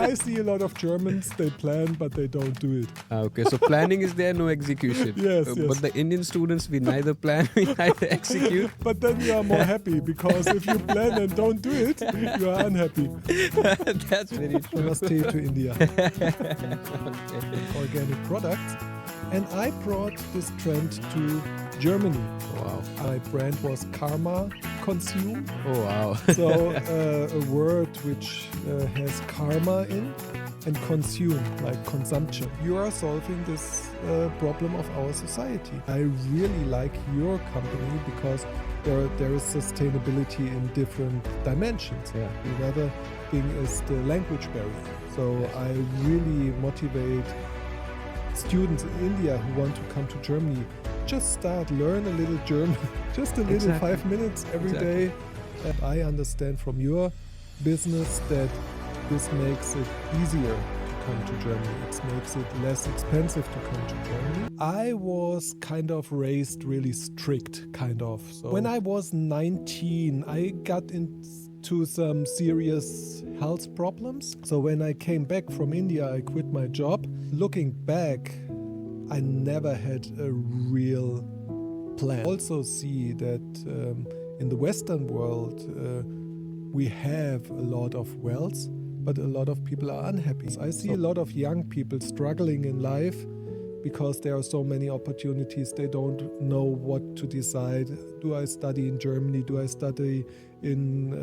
I see a lot of Germans, they plan, but they don't do it. Okay, so planning is there, no execution. Yes. But the Indian students, we neither plan, we neither execute. But then you are more happy, because if you plan and don't do it, you are unhappy. That's very true. Namaste to India. Organic products. And I brought this trend to Germany. Wow. My brand was Karma Consume. Oh, wow. So a word which has karma in, and consume, like consumption. You are solving this problem of our society. I really like your company because there is sustainability in different dimensions. Yeah. The other thing is the language barrier. So I really motivate students in India who want to come to Germany. Just start, learn a little German, just a little, 5 minutes every day. And I understand from your business that this makes it easier to come to Germany. It makes it less expensive to come to Germany. I was kind of raised really strict, So when I was 19, I got into some serious health problems. So when I came back from India, I quit my job. Looking back, I never had a real plan. I also see that in the Western world, we have a lot of wealth, but a lot of people are unhappy. I see a lot of young people struggling in life because there are so many opportunities. They don't know what to decide. Do I study in Germany? Do I study in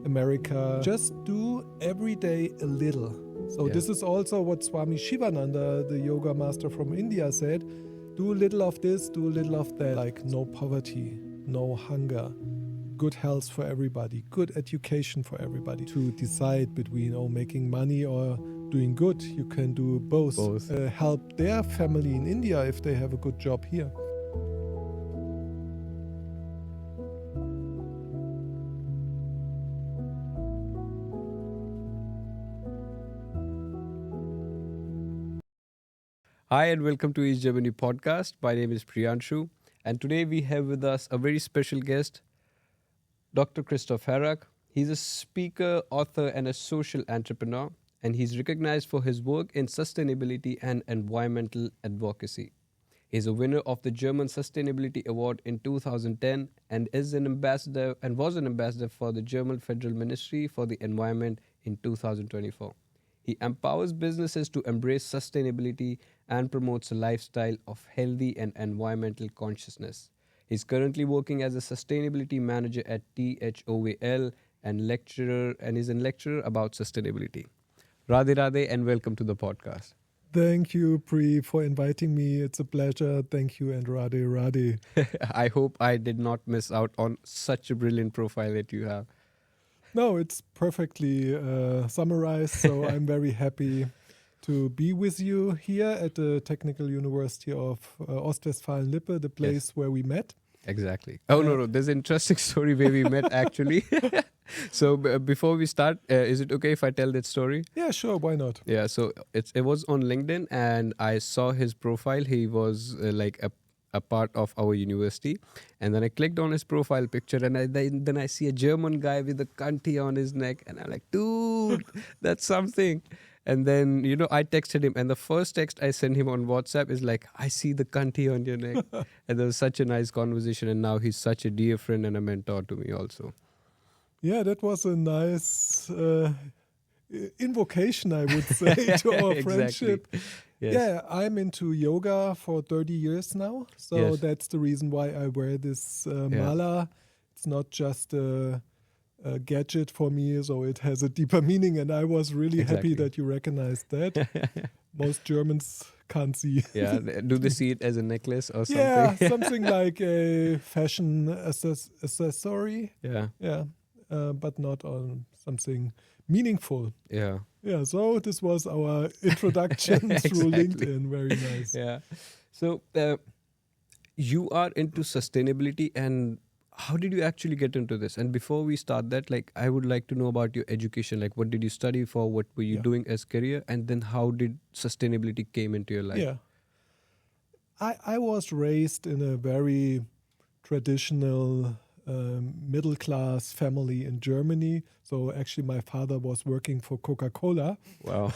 America? Just do every day a little. So this is also what Swami Shivananda, the yoga master from India, said. Do a little of this, do a little of that. Like no poverty, no hunger, good health for everybody, good education for everybody. To decide between making money or doing good, you can do both. Help their family in India if they have a good job here. Hi and welcome to East Germany podcast. My name is Priyanshu and today we have with us a very special guest, Dr. Christoph Harrach. He's a speaker, author and a social entrepreneur, and he's recognized for his work in sustainability and environmental advocacy. He's a winner of the German Sustainability Award in 2010 and was an ambassador for the German Federal Ministry for the Environment in 2024. He empowers businesses to embrace sustainability and promotes a lifestyle of healthy and environmental consciousness. He's currently working as a sustainability manager at THOVL and is a lecturer about sustainability. Radhe Radhe and welcome to the podcast. Thank you, Pri, for inviting me. It's a pleasure. Thank you and Radhe Radhe. I hope I did not miss out on such a brilliant profile that you have. No, it's perfectly summarized, so I'm very happy to be with you here at the Technical University of Ostwestfalen-Lippe, the place where we met. Exactly. Oh, no, there's an interesting story where we met actually. So before we start, is it okay if I tell that story? Yeah, sure. Why not? Yeah, so it was on LinkedIn and I saw his profile. He was like a part of our university, and then I clicked on his profile picture and then I see a German guy with a kanti on his neck and I'm like, dude, that's something. And then, I texted him and the first text I sent him on WhatsApp is like, I see the kanti on your neck. And there was such a nice conversation and now he's such a dear friend and a mentor to me also. Yeah, that was a nice invocation, I would say, to our friendship. Yes. Yeah, I'm into yoga for 30 years now. So that's the reason why I wear this mala. It's not just a gadget for me, so it has a deeper meaning. And I was really happy that you recognized that. Most Germans can't see. Yeah, do they see it as a necklace or something? Yeah, something like a fashion accessory. Yeah. Yeah, but not on something meaningful. Yeah. Yeah, so this was our introduction through LinkedIn. Very nice. Yeah. So you are into sustainability, and how did you actually get into this? And before we start that, I would like to know about your education. What did you study for? What were you doing as career? And then how did sustainability came into your life? Yeah. I was raised in a very traditional middle class family in Germany. So actually my father was working for Coca-Cola. Wow.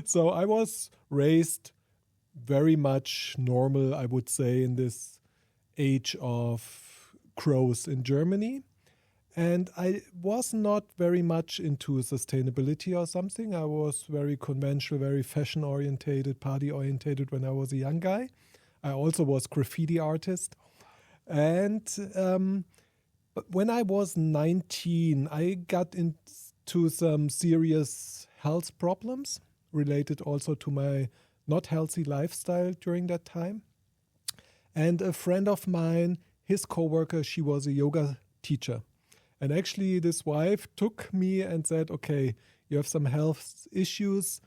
So I was raised very much normal, I would say, in this age of growth in Germany. And I was not very much into sustainability or something. I was very conventional, very fashion-orientated, party-orientated when I was a young guy. I also was graffiti artist. And but when I was 19, I got into some serious health problems related also to my not healthy lifestyle during that time. And a friend of mine, his coworker, she was a yoga teacher. And actually this wife took me and said, okay, you have some health issues,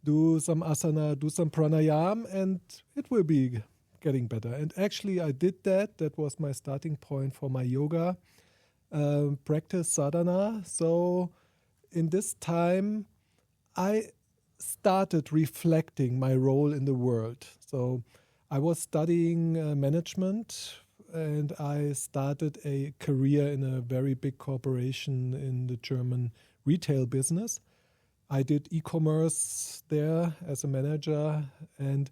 do some asana, do some pranayama, and it will be getting better. And actually I did that. That was my starting point for my yoga practice, sadhana. So in this time, I started reflecting my role in the world. So I was studying management, and I started a career in a very big corporation in the German retail business. I did e-commerce there as a manager, and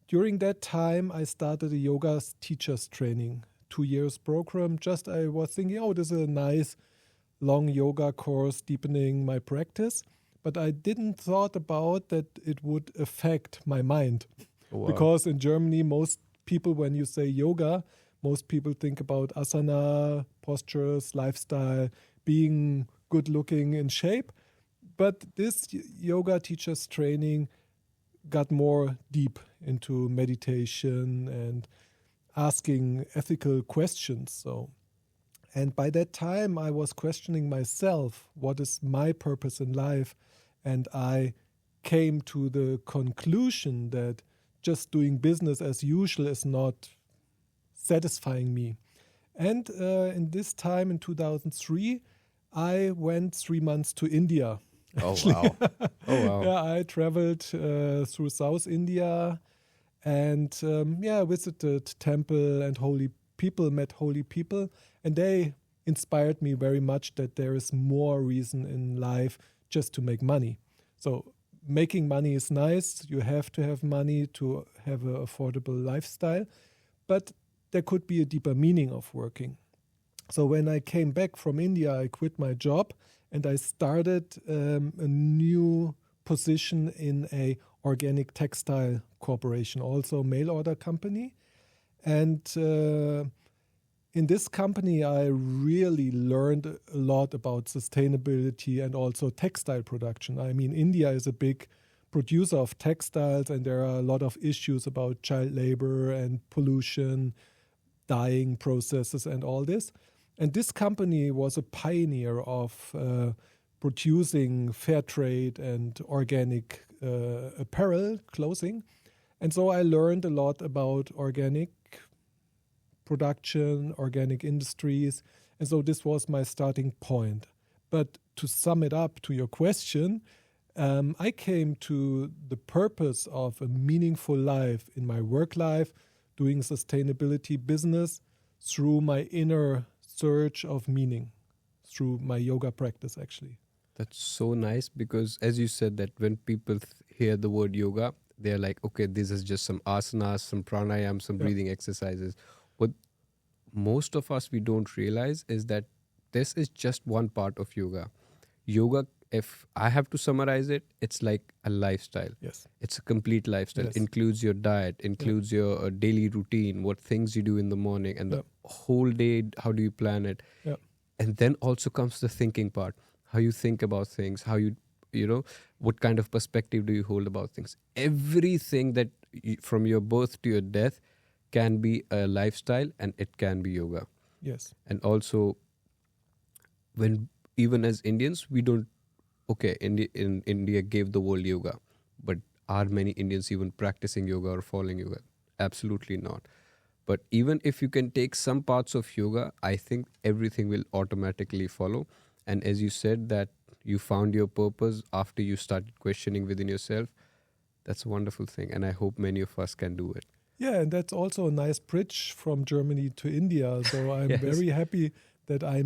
during that time I started a yoga teacher's training, 2 years program. Just I was thinking, oh, this is a nice long yoga course deepening my practice, but I didn't thought about that it would affect my mind. Wow. Because in Germany, most people, when you say yoga, most people think about asana, postures, lifestyle, being good looking, in shape. But this yoga teacher's training got more deep into meditation and asking ethical questions. And by that time, I was questioning myself, what is my purpose in life? And I came to the conclusion that just doing business as usual is not satisfying me. And in this time, in 2003, I went 3 months to India. Oh, wow. Oh, wow. Yeah, I traveled through South India and visited temple and holy people, met holy people. And they inspired me very much that there is more reason in life just to make money. So making money is nice. You have to have money to have an affordable lifestyle. But there could be a deeper meaning of working. So when I came back from India, I quit my job and I started a new position in a organic textile corporation, also mail order company. And in this company, I really learned a lot about sustainability and also textile production. I mean, India is a big producer of textiles, and there are a lot of issues about child labor and pollution, dyeing processes and all this. And this company was a pioneer of producing fair trade and organic apparel, clothing. And so I learned a lot about organic production, organic industries. And so this was my starting point. But to sum it up to your question, I came to the purpose of a meaningful life in my work life, doing sustainability business through my inner search of meaning, through my yoga practice, actually. That's so nice, because as you said that when people hear the word yoga, they're like, okay, this is just some asanas, some pranayama, some breathing exercises. What most of us, we don't realize is that this is just one part of yoga. Yoga, if I have to summarize it, it's like a lifestyle. Yes. It's a complete lifestyle. Yes. Includes your diet, includes your daily routine, what things you do in the morning, and the whole day, how do you plan it? Yeah. And then also comes the thinking part, how you think about things, how you know, what kind of perspective do you hold about things. Everything that from your birth to your death can be a lifestyle, and it can be yoga. Yes. And also, when even as Indians, we don't, okay, India gave the world yoga, but are many Indians even practicing yoga or following yoga? Absolutely not. But even if you can take some parts of yoga, I think everything will automatically follow. And as you said that you found your purpose after you started questioning within yourself, that's a wonderful thing. And I hope many of us can do it. Yeah, and that's also a nice bridge from Germany to India. So I'm Yes. very happy that I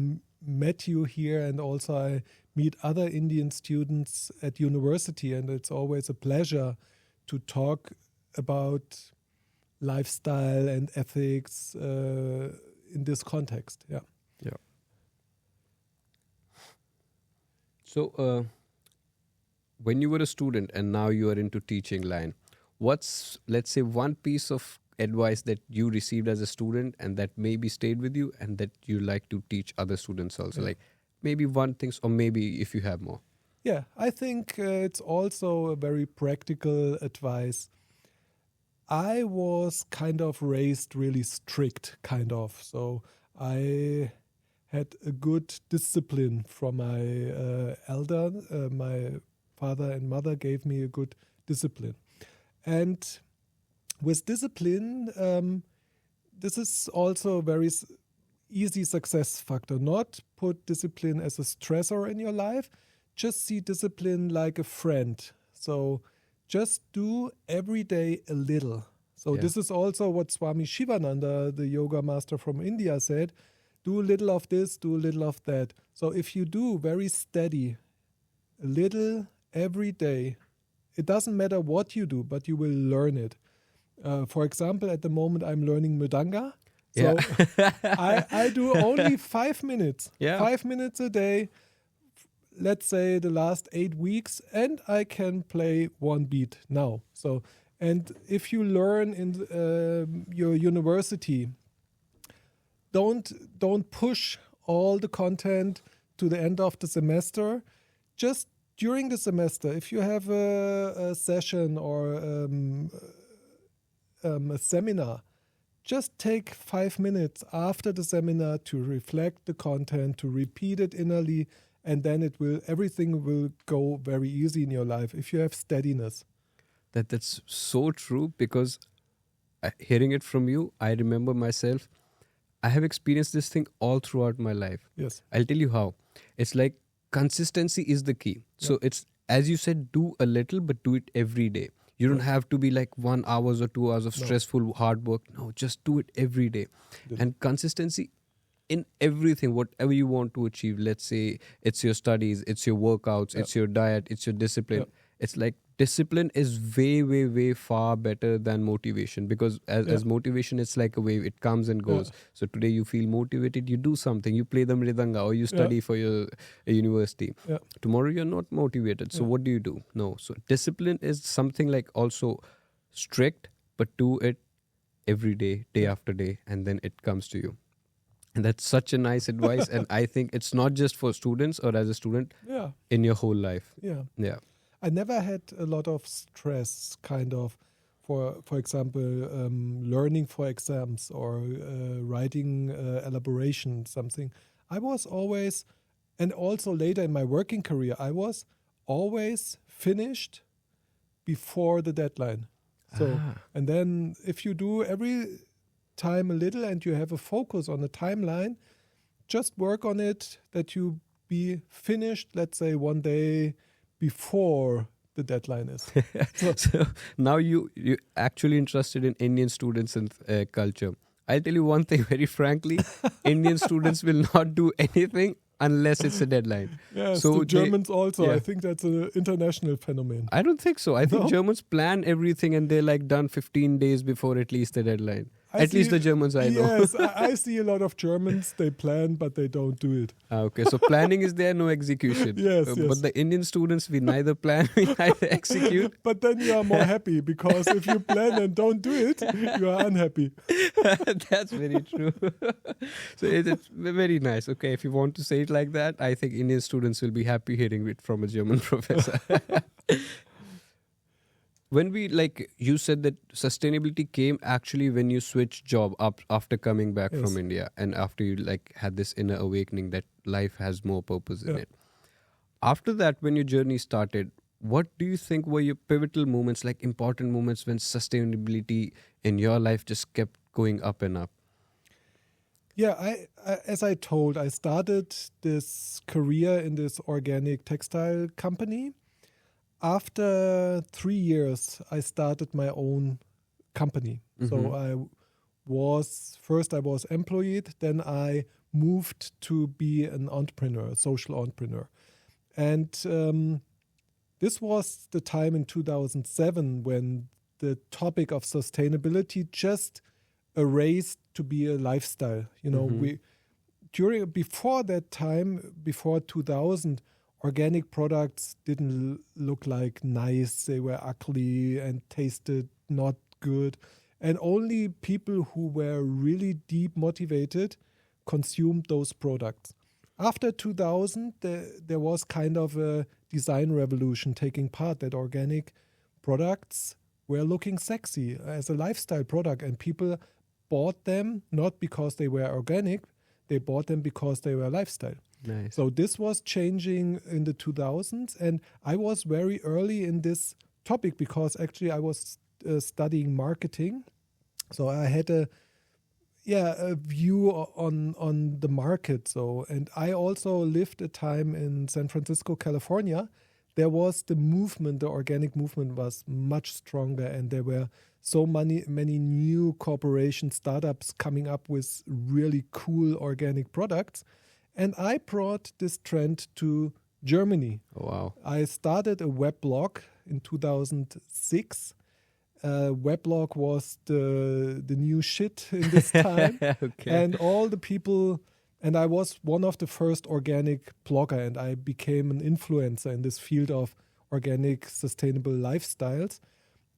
met you here, and also I meet other Indian students at university, and it's always a pleasure to talk about lifestyle and ethics in this context. Yeah. Yeah. So, when you were a student and now you are into teaching line, what's, let's say, one piece of advice that you received as a student and that maybe stayed with you and that you like to teach other students also? Yeah. Like maybe one thing, or maybe if you have more. Yeah, I think it's also a very practical advice. I was kind of raised really strict, kind of. So I had a good discipline from my elder. My father and mother gave me a good discipline. And with discipline, this is also a very easy success factor. Not put discipline as a stressor in your life. Just see discipline like a friend. So just do every day a little. So Yeah. this is also what Swami Shivananda, the yoga master from India, said. Do a little of this, do a little of that. So if you do very steady, a little every day, it doesn't matter what you do, but you will learn it. For example, at the moment I'm learning Mridanga. So I do only 5 minutes. Yeah. 5 minutes a day, let's say the last 8 weeks, and I can play one beat now. So, and if you learn in your university, don't push all the content to the end of the semester. Just during the semester, if you have a session or a seminar, just take 5 minutes after the seminar to reflect the content, to repeat it innerly, and then everything will go very easy in your life if you have steadiness. That's so true, because hearing it from you, I remember myself. I have experienced this thing all throughout my life. Yes. I'll tell you how. It's like consistency is the key. So it's, as you said, do a little, but do it every day. You don't have to be like 1 hour or 2 hours of stressful hard work. No, just do it every day. And consistency in everything, whatever you want to achieve. Let's say it's your studies, it's your workouts, it's your diet, it's your discipline. It's like discipline is way, way, way far better than motivation, because as motivation, it's like a wave. It comes and goes. So today you feel motivated, you do something, you play the mridanga or you study for your university. Tomorrow you're not motivated. So what do? No. So discipline is something like also strict, but do it every day, day after day, and then it comes to you. And that's such a nice advice. And I think it's not just for students or as a student, in your whole life. Yeah. I never had a lot of stress, kind of, for example, learning for exams or writing elaboration, something. I was always, and also later in my working career, I was always finished before the deadline. So, and then if you do every time a little and you have a focus on the timeline, just work on it that you be finished, let's say, one day before the deadline is. So now you're actually interested in Indian students and culture. I'll tell you one thing very frankly, Indian students will not do anything unless it's a deadline. Yes, so the Germans also. I think that's an international phenomenon. I don't think so. I think Germans plan everything and they're like done 15 days before at least the deadline. At least the Germans I know. Yes, I see a lot of Germans, they plan, but they don't do it. Okay, so planning is there, no execution. Yes. But the Indian students, we neither plan, we neither execute. But then you are more happy, because if you plan and don't do it, you are unhappy. That's very true. So it's very nice. Okay, if you want to say it like that, I think Indian students will be happy hearing it from a German professor. When you said that sustainability came actually when you switched job up after coming back from India, and after you had this inner awakening that life has more purpose in it. After that, when your journey started, what do you think were your pivotal moments, like important moments when sustainability in your life just kept going up and up? Yeah, I as I told, I started this career in this organic textile company. After 3 years, I started my own company. So I was employed, then I moved to be an entrepreneur, a social entrepreneur. And this was the time in 2007 when the topic of sustainability just erased to be a lifestyle. You know, before that time, before 2000, organic products didn't look like nice. They were ugly and tasted not good. And only people who were really deep motivated consumed those products. After 2000, there was kind of a design revolution taking part, that organic products were looking sexy as a lifestyle product, and people bought them not because they were organic, they bought them because they were lifestyle. Nice. So this was changing in the 2000s, and I was very early in this topic because actually I was studying marketing. So I had a view on the market. So, and I also lived a time in San Francisco, California. There was the movement, the organic movement was much stronger, and there were so many new corporation startups coming up with really cool organic products. And I brought this trend to Germany. Oh, wow. I started a weblog in 2006. Weblog was the new shit in this time. Okay. And all the people, and I was one of the first organic blogger, and I became an influencer in this field of organic, sustainable lifestyles.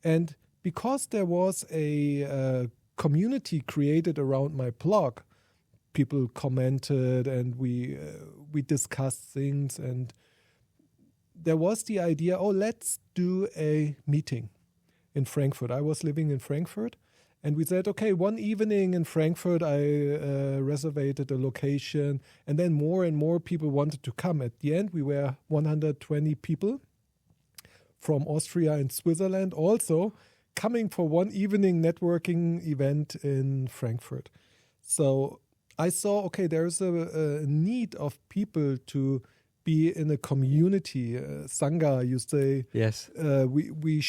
And because there was a community created around my blog, people commented and we discussed things, and there was the idea, let's do a meeting in Frankfurt. I was living in Frankfurt, and we said, okay, one evening in Frankfurt, I reserved a location, and then more and more people wanted to come. At the end, we were 120 people from Austria and Switzerland also coming for one evening networking event in Frankfurt. So I saw, okay, there's a need of people to be in a community, Sangha, you say. Yes. We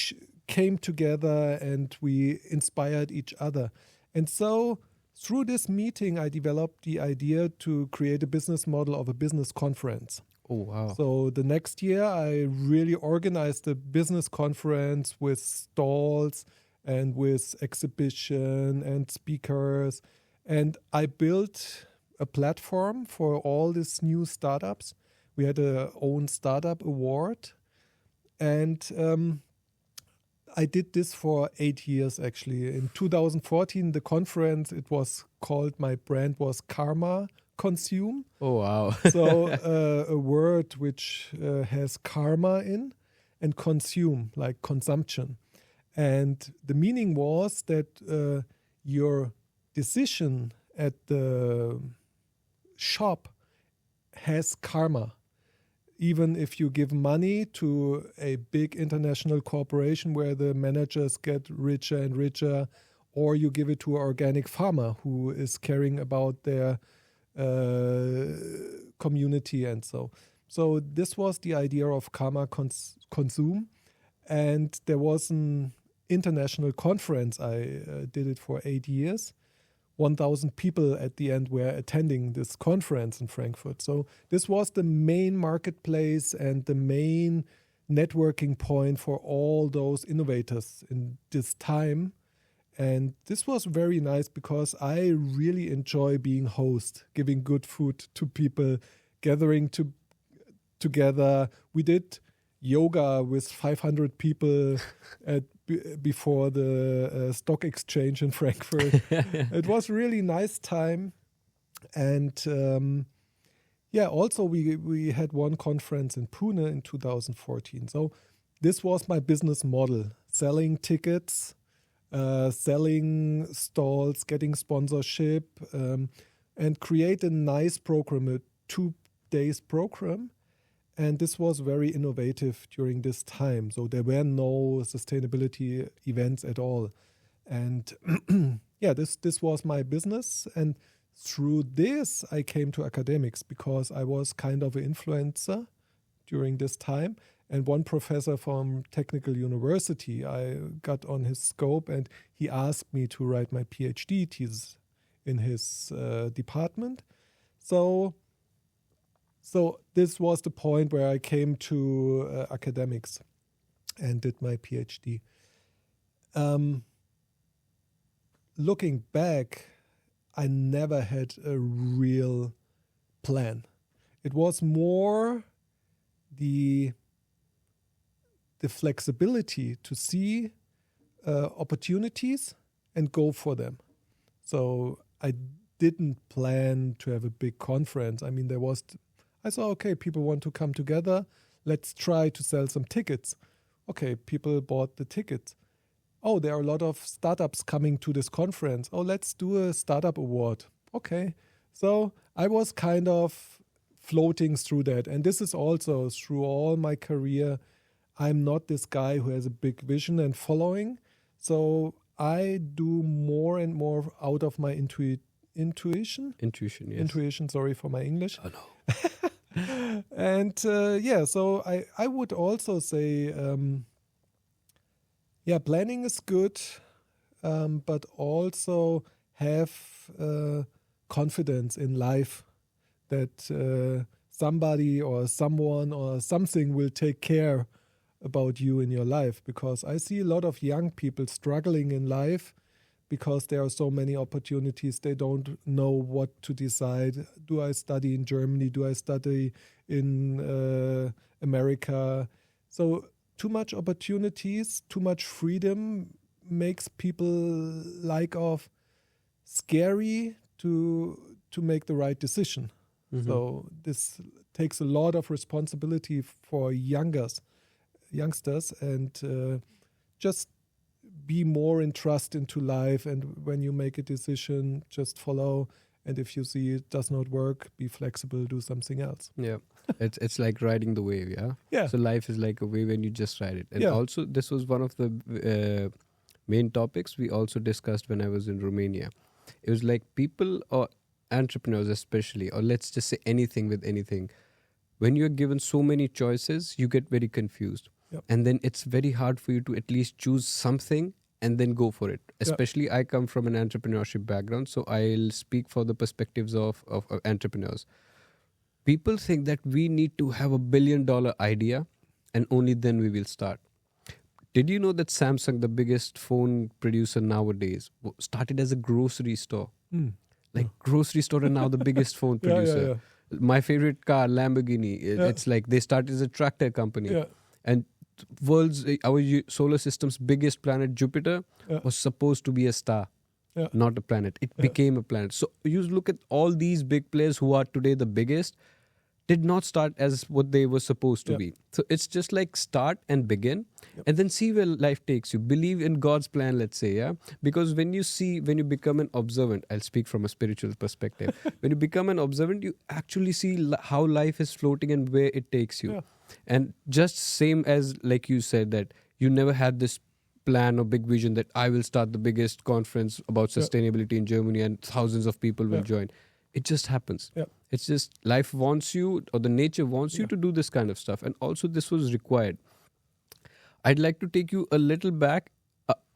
came together and we inspired each other. And so through this meeting, I developed the idea to create a business model of a business conference. Oh, wow. So the next year, I really organized a business conference with stalls and with exhibition and speakers. And I built a platform for all these new startups. We had our own startup award. And I did this for 8 years, actually. In 2014, the conference, it was called, my brand was Karma Consume. Oh, wow. So a word which has karma in, and consume, like consumption. And the meaning was that your decision at the shop has karma. Even if you give money to a big international corporation where the managers get richer and richer, or you give it to an organic farmer who is caring about their community and so. So this was the idea of karma consume. And there was an international conference. I did it for 8 years. 1,000 people at the end were attending this conference in Frankfurt. So this was the main marketplace and the main networking point for all those innovators in this time. And this was very nice because I really enjoy being host, giving good food to people, gathering together. We did yoga with 500 people before the stock exchange in Frankfurt. It was really nice time. And also we had one conference in Pune in 2014. So this was my business model, selling tickets, selling stalls, getting sponsorship, and create a nice program, a 2 days program. And this was very innovative during this time. So there were no sustainability events at all. And this was my business. And through this, I came to academics because I was kind of an influencer during this time. And one professor from Technical University, I got on his scope and he asked me to write my PhD thesis in his department. So this was the point where I came to academics and did my PhD. Looking back, I never had a real plan. It was more the flexibility to see opportunities and go for them. So I didn't plan to have a big conference. I mean, I saw, okay, people want to come together. Let's try to sell some tickets. Okay, people bought the tickets. Oh, there are a lot of startups coming to this conference. Oh, let's do a startup award. Okay. So I was kind of floating through that. And this is also through all my career. I'm not this guy who has a big vision and following. So I do more and more out of my intuition. Intuition, yes. Intuition, sorry for my English. Oh, no. And so I would also say, planning is good, but also have confidence in life that somebody or someone or something will take care about you in your life. Because I see a lot of young people struggling in life because there are so many opportunities. They don't know what to decide. Do I study in Germany? Do I study in America? So too much opportunities, too much freedom makes people scary to make the right decision. Mm-hmm. So this takes a lot of responsibility for youngsters and just be more in trust into life. And when you make a decision, just follow. And if you see it does not work, be flexible, do something else. Yeah. It's like riding the wave, yeah? Yeah. So life is like a wave and you just ride it. And also, this was one of the main topics we also discussed when I was in Romania. It was like people or entrepreneurs especially, or let's just say anything with anything, when you're given so many choices, you get very confused. Yep. And then it's very hard for you to at least choose something and then go for it. Especially I come from an entrepreneurship background, so I'll speak for the perspectives of entrepreneurs. People think that we need to have $1 billion idea and only then we will start. Did you know that Samsung, the biggest phone producer nowadays, started as a grocery store? Grocery store and now the biggest phone producer. Yeah. My favorite car, Lamborghini, it's like they started as a tractor company. Yeah. And our solar system's biggest planet, Jupiter, was supposed to be a star, not a planet. It became a planet. So you look at all these big players who are today the biggest, did not start as what they were supposed to be. So it's just like start and begin and then see where life takes you. Believe in God's plan, let's say, yeah? Because when you become an observant, I'll speak from a spiritual perspective. When you become an observant, you actually see how life is floating and where it takes you. Yeah. And just same as like you said that you never had this plan or big vision that I will start the biggest conference about sustainability in Germany and thousands of people will join. It just happens. Yeah. It's just life wants you or the nature wants you to do this kind of stuff. And also this was required. I'd like to take you a little back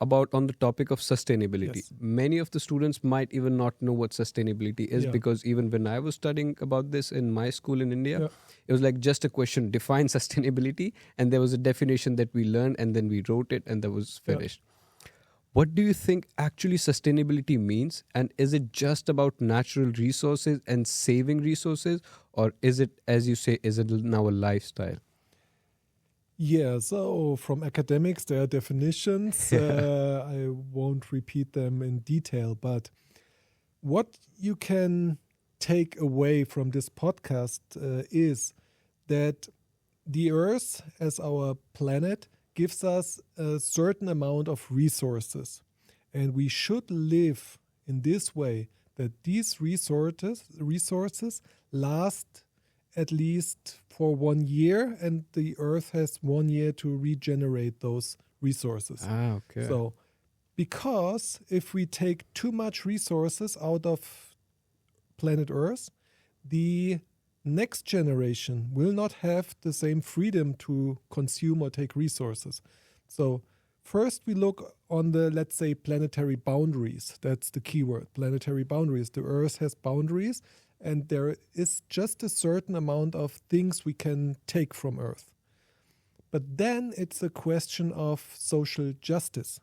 on the topic of sustainability. Yes. Many of the students might even not know what sustainability is because even when I was studying about this in my school in India, it was like just a question, define sustainability. And there was a definition that we learned and then we wrote it and that was finished. Yeah. What do you think actually sustainability means? And is it just about natural resources and saving resources? Or is it, as you say, is it now a lifestyle? Yeah, so from academics, there are definitions. I won't repeat them in detail. But what you can take away from this podcast is that the Earth, as our planet, gives us a certain amount of resources. And we should live in this way that these resources last at least for 1 year, and the Earth has 1 year to regenerate those resources. Okay. So, because if we take too much resources out of planet Earth, the next generation will not have the same freedom to consume or take resources. So first we look on the, let's say, planetary boundaries. That's the key word, planetary boundaries. The Earth has boundaries, and there is just a certain amount of things we can take from Earth. But then it's a question of social justice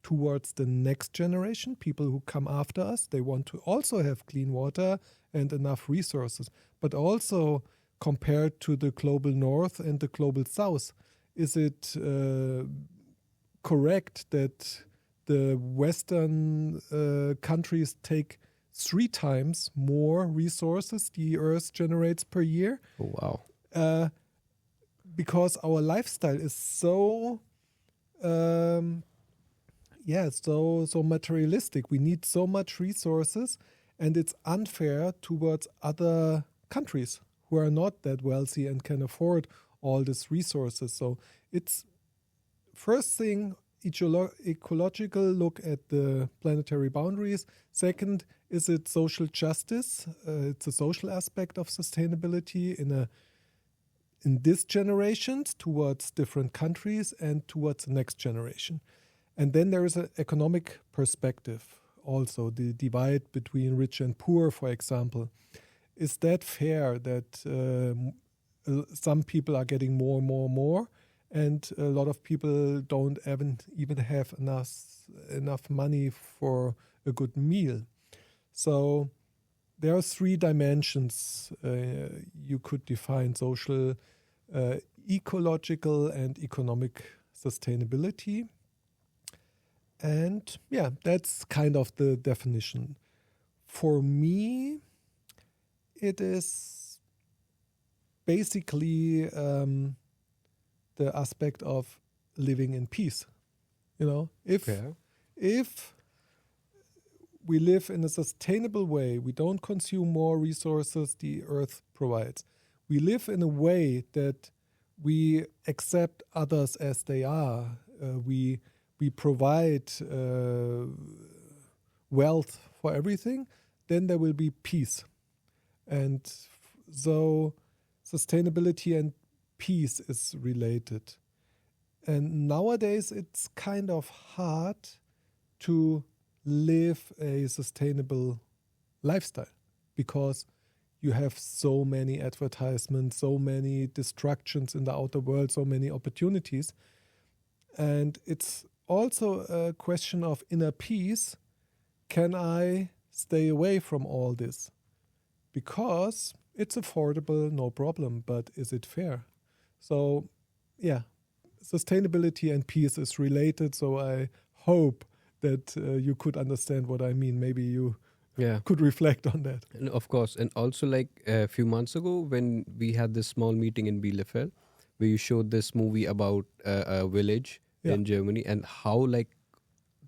towards the next generation, people who come after us. They want to also have clean water and enough resources, but also compared to the global north and the global south, is it correct that the Western countries take 3 times more resources the Earth generates per year? Oh, wow. Because our lifestyle is so so materialistic. We need so much resources, and it's unfair towards other countries who are not that wealthy and can afford all these resources. So it's first thing, ecological look at the planetary boundaries. Second, is it social justice? It's a social aspect of sustainability in this generation towards different countries and towards the next generation. And then there is an economic perspective also, the divide between rich and poor, for example. Is that fair that some people are getting more, and a lot of people don't even have enough money for a good meal? So there are 3 dimensions you could define: social, ecological, and economic sustainability. And yeah, that's kind of the definition. For me, it is basically the aspect of living in peace. If we live in a sustainable way, we don't consume more resources the Earth provides. We live in a way that we accept others as they are. We provide wealth for everything, then there will be peace. And so sustainability and peace is related. And nowadays it's kind of hard to live a sustainable lifestyle because you have so many advertisements, so many distractions in the outer world, so many opportunities. And it's also a question of inner peace. Can I stay away from all this? Because it's affordable, no problem, but is it fair? So, yeah, sustainability and peace is related. So I hope that you could understand what I mean. Maybe you could reflect on that. And of course. And also, like a few months ago, when we had this small meeting in Bielefeld, where you showed this movie about a village in Germany and how like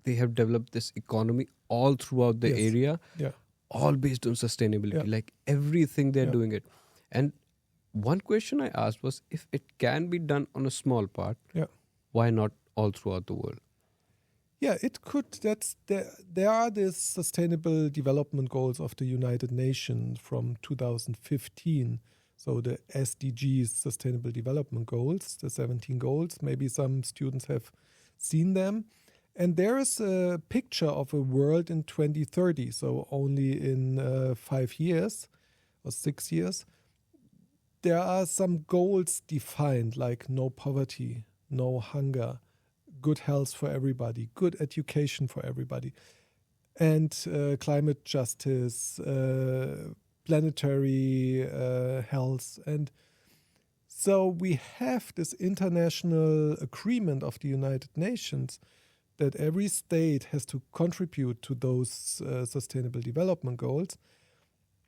they have developed this economy all throughout the area, all based on sustainability, like everything they're doing it. And one question I asked was, if it can be done on a small part, why not all throughout the world? Yeah, it could. There are these sustainable development goals of the United Nations from 2015. So the SDGs, Sustainable Development Goals, the 17 goals. Maybe some students have seen them. And there is a picture of a world in 2030, so only in 5 years or 6 years. There are some goals defined, like no poverty, no hunger, good health for everybody, good education for everybody, and climate justice, planetary health. And so we have this international agreement of the United Nations that every state has to contribute to those sustainable development goals.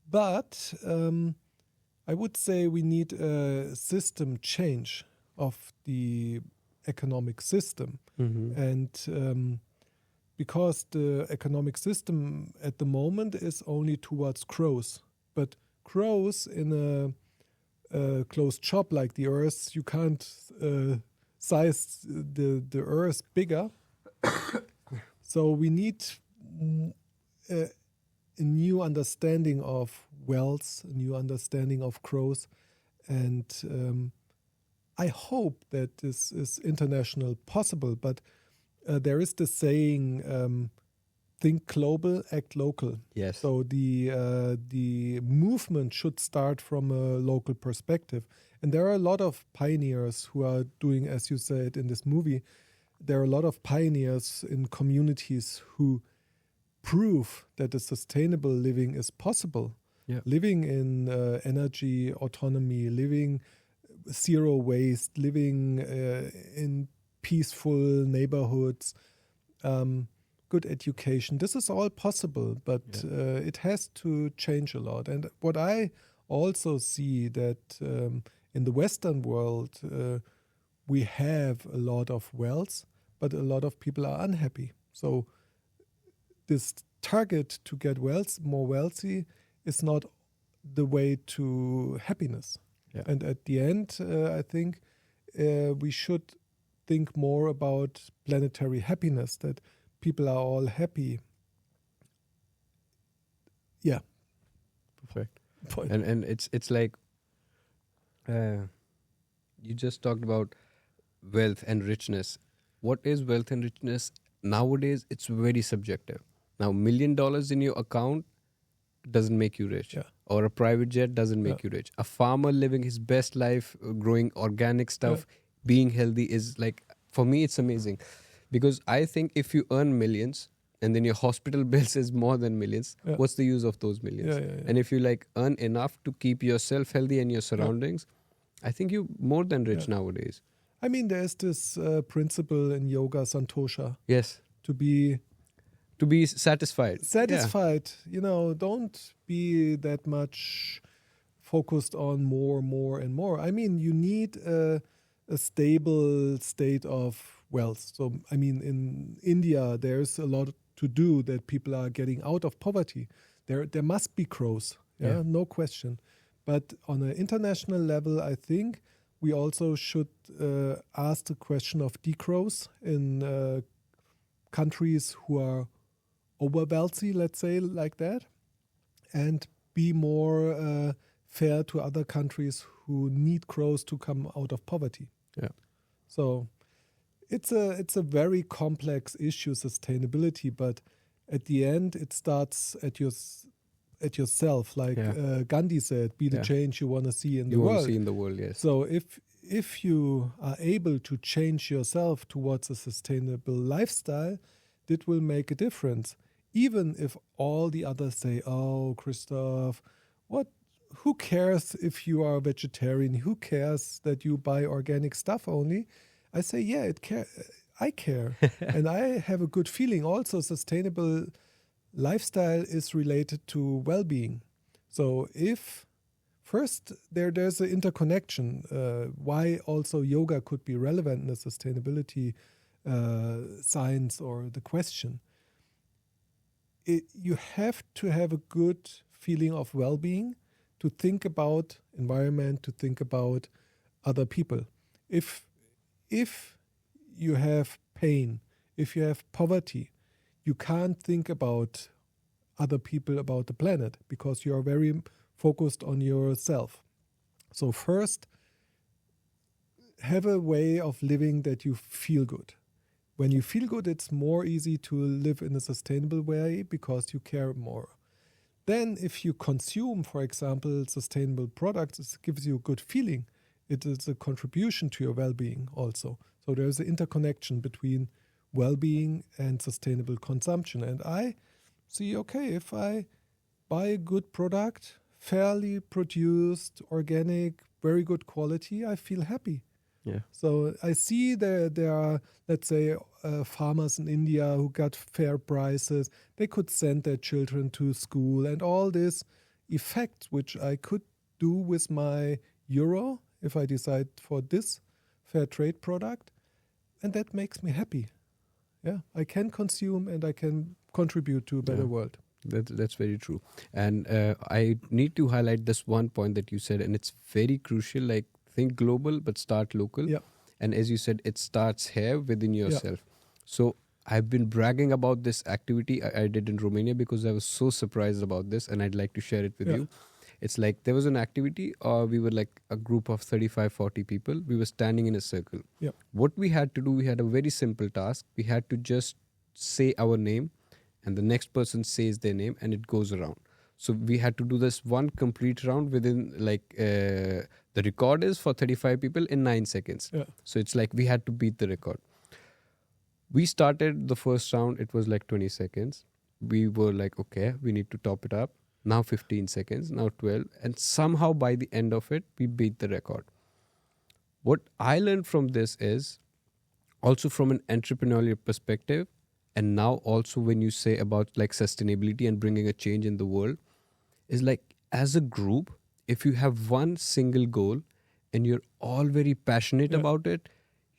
But I would say we need a system change of the economic system. And because the economic system at the moment is only towards growth. But growth in a closed shop like the Earth, you can't size the Earth bigger. So we need a new understanding of wealth, a new understanding of growth. And I hope that this is international possible, but there is the saying, think global, act local. Yes. So the movement should start from a local perspective. And there are a lot of pioneers who are doing, as you said in this movie, there are a lot of pioneers in communities who prove that a sustainable living is possible. Yeah. Living in energy autonomy, living zero waste, living in peaceful neighborhoods, good education. This is all possible, but it has to change a lot. And what I also see that in the Western world, we have a lot of wealth, but a lot of people are unhappy. So this target to get more wealthy is not the way to happiness. Yeah. And at the end, I think we should think more about planetary happiness, that people are all happy. Yeah. Perfect. Point. And it's like you just talked about wealth and richness. What is wealth and richness? Nowadays, it's very subjective. Now, $1 million in your account doesn't make you rich. Yeah. Or a private jet doesn't make you rich. A farmer living his best life, growing organic stuff, being healthy is like, for me, it's amazing. Because I think if you earn millions and then your hospital bills is more than millions, what's the use of those millions? And if you like earn enough to keep yourself healthy and your surroundings, I think you're more than rich nowadays. I mean, there's this principle in yoga, santosha. Yes. To be satisfied. Satisfied. You know, don't be that much focused on more and more. I mean, you need a stable state of wealth. So, I mean, in India, there's a lot to do that people are getting out of poverty. There must be growth, no question. But on an international level, I think we also should ask the question of degrowth in countries who are over wealthy, let's say like that, and be more fair to other countries who need growth to come out of poverty. Yeah. So it's a very complex issue, sustainability, but at the end it starts at yourself. Like Gandhi said, be the change you want to see in the world. You want to see in the world, yes. So if you are able to change yourself towards a sustainable lifestyle, that will make a difference. Even if all the others say, "Oh, Christoph, who cares if you are a vegetarian? Who cares that you buy organic stuff only?" I say, I care. And I have a good feeling. Also, sustainable lifestyle is related to well-being. So if first there's an interconnection, why also yoga could be relevant in the sustainability science or the question. You have to have a good feeling of well-being to think about environment, to think about other people. If you have pain, if you have poverty, you can't think about other people, about the planet, because you are very focused on yourself. So first, have a way of living that you feel good. When you feel good, it's more easy to live in a sustainable way because you care more. Then if you consume, for example, sustainable products, it gives you a good feeling. It is a contribution to your well-being also. So there's an interconnection between well-being and sustainable consumption. And I see, if I buy a good product, fairly produced, organic, very good quality, I feel happy. Yeah. So I see there are, let's say, farmers in India who got fair prices. They could send their children to school, and all this effect, which I could do with my euro if I decide for this fair trade product, and that makes me happy. Yeah, I can consume and I can contribute to a better world. That's very true. And I need to highlight this one point that you said, and it's very crucial, like think global but start local. Yeah. And as you said, it starts here within yourself. So I've been bragging about this activity I did in Romania because I was so surprised about this, and I'd like to share it with you. It's like there was an activity, we were like a group of 35, 40 people. We were standing in a circle. Yeah. What we had to do, we had a very simple task. We had to just say our name, and the next person says their name, and it goes around. So we had to do this one complete round within the record is for 35 people in 9 seconds. Yeah. So it's like we had to beat the record. We started the first round, it was like 20 seconds. We were like, okay, we need to top it up. Now 15 seconds, now 12. And somehow by the end of it, we beat the record. What I learned from this is also from an entrepreneurial perspective, and now also when you say about like sustainability and bringing a change in the world, is like as a group, if you have one single goal and you're all very passionate about it,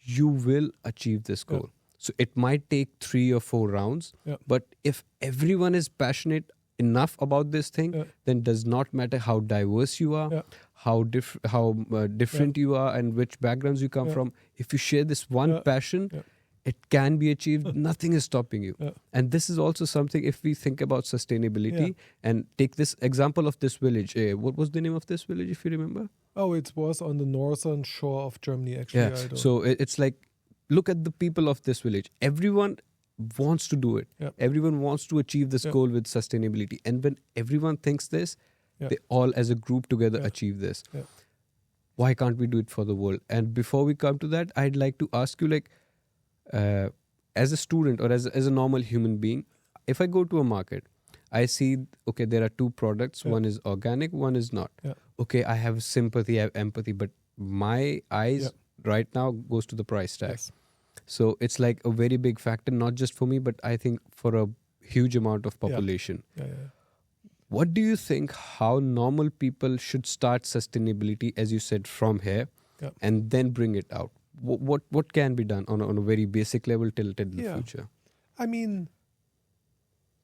you will achieve this goal. So it might take 3 or 4 rounds, but if everyone is passionate enough about this thing, then does not matter how diverse you are, how different you are, and which backgrounds you come from. If you share this one passion, it can be achieved. Nothing is stopping you. And this is also something, if we think about sustainability and take this example of this village. What was the name of this village, if you remember? Oh, it was on the northern shore of Germany, actually. Yeah. So it's like, look at the people of this village. Everyone wants to do it. Everyone wants to achieve this goal with sustainability. And when everyone thinks this, they all as a group together achieve this. Why can't we do it for the world? And before we come to that, I'd like to ask you, like, as a student or as a normal human being, if I go to a market, I see, okay, there are 2 products. One is organic, one is not. Okay, I have sympathy, I have empathy, but my eyes right now goes to the price tag. So it's like a very big factor, not just for me, but I think for a huge amount of population. What do you think how normal people should start sustainability, as you said, from here and then bring it out? What can be done on a very basic level till the future? I mean,